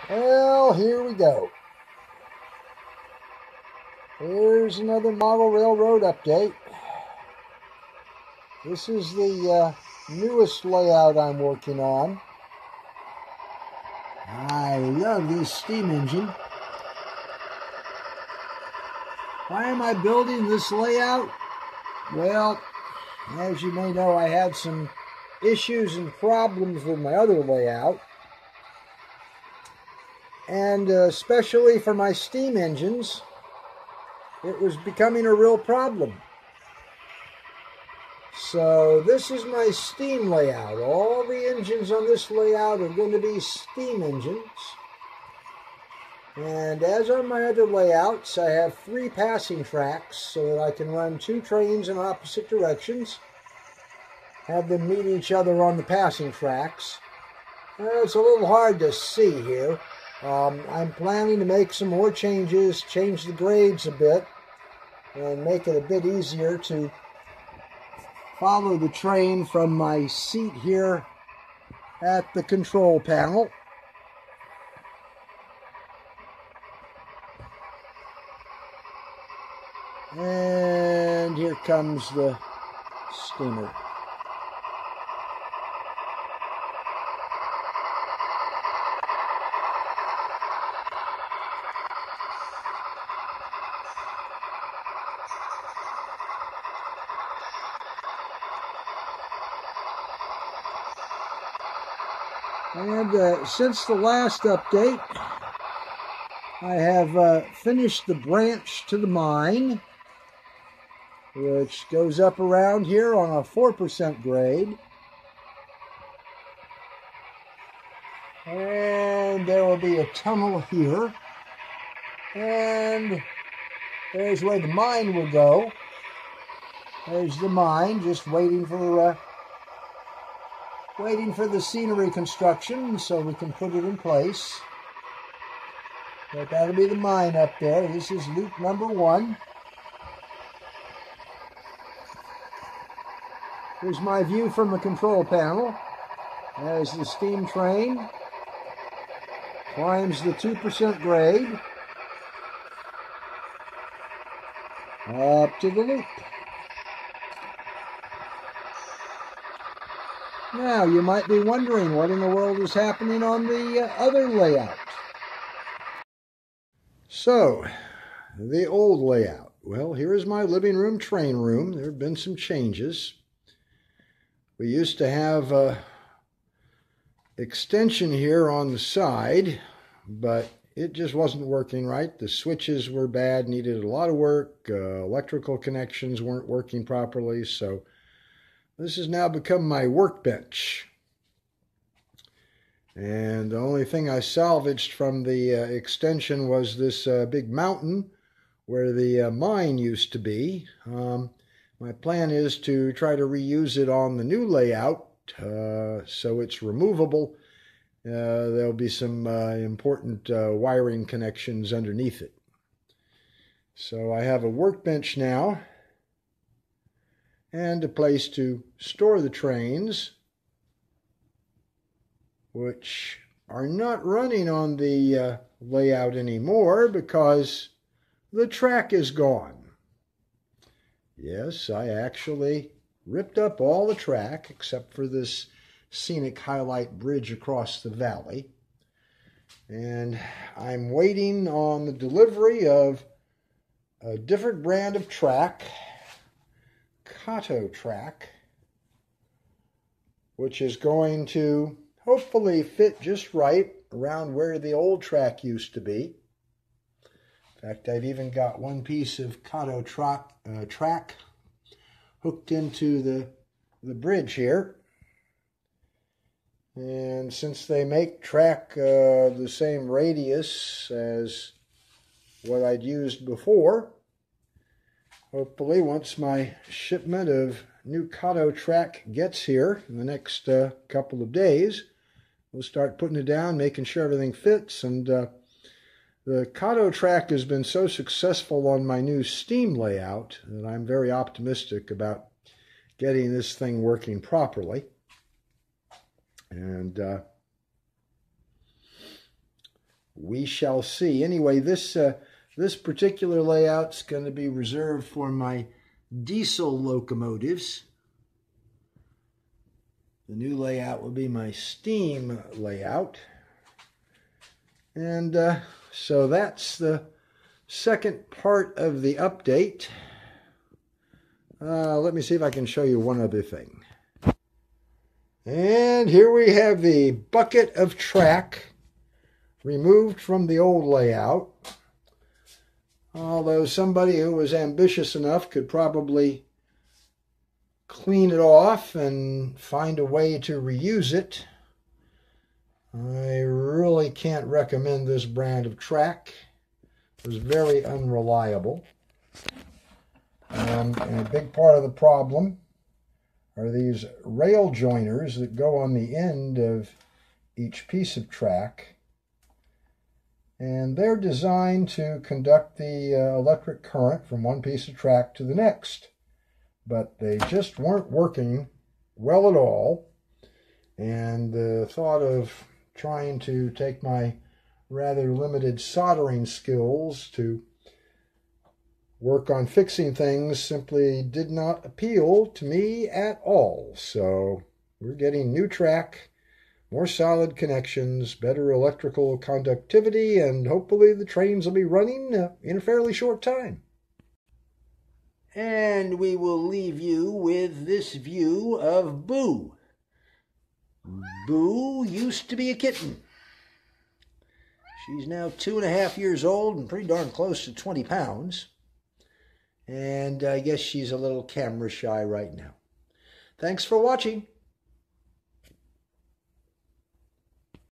Well, here we go. Here's another model railroad update. This is the newest layout I'm working on. I love this steam engine. Why am I building this layout? Well, as you may know, I had some issues and problems with my other layout. And especially for my steam engines, it was becoming a real problem. So this is my steam layout. All the engines on this layout are going to be steam engines. And as on my other layouts, I have 3 passing tracks so that I can run 2 trains in opposite directions, have them meet each other on the passing tracks. It's a little hard to see here. I'm planning to make some more changes, change the grades a bit, and make it a bit easier to follow the train from my seat here at the control panel. And here comes the steamer. And since the last update, I have finished the branch to the mine, which goes up around here on a 4% grade. And there will be a tunnel here. And there's where the mine will go. There's the mine, just waiting for the scenery construction so we can put it in place. But that'll be the mine up there. This is loop number 1. Here's my view from the control panel as the steam train climbs the 2% grade up to the loop. Now, you might be wondering what in the world is happening on the other layout. So, the old layout. Well, here is my living room, train room. There have been some changes. We used to have an extension here on the side, but it just wasn't working right. The switches were bad, needed a lot of work. Electrical connections weren't working properly, so this has now become my workbench. And the only thing I salvaged from the extension was this big mountain where the mine used to be. My plan is to try to reuse it on the new layout so it's removable. There'll be some important wiring connections underneath it. So I have a workbench now and a place to store the trains, which are not running on the layout anymore because the track is gone. Yes, I actually ripped up all the track except for this scenic highlight bridge across the valley. And I'm waiting on the delivery of a different brand of track, Kato track, which is going to hopefully fit just right around where the old track used to be. In fact, I've even got one piece of Kato track hooked into the bridge here. And since they make track the same radius as what I'd used before, hopefully once my shipment of new Kato track gets here in the next couple of days, we'll start putting it down, making sure everything fits. And the Kato track has been so successful on my new steam layout that I'm very optimistic about getting this thing working properly. And we shall see. Anyway, this particular layout's going to be reserved for my diesel locomotives. The new layout will be my steam layout. And so that's the second part of the update. Let me see if I can show you one other thing. And here we have the bucket of track removed from the old layout. Although somebody who was ambitious enough could probably clean it off and find a way to reuse it. I really can't recommend this brand of track. It was very unreliable. And a big part of the problem are these rail joiners that go on the end of each piece of track. And they're designed to conduct the electric current from one piece of track to the next. But they just weren't working well at all. And the thought of trying to take my rather limited soldering skills to work on fixing things simply did not appeal to me at all. So we're getting new track, more solid connections, better electrical conductivity, and hopefully the trains will be running in a fairly short time. And we will leave you with this view of Boo. Boo used to be a kitten. She's now 2.5 years old and pretty darn close to 20 pounds. And I guess she's a little camera shy right now. Thanks for watching.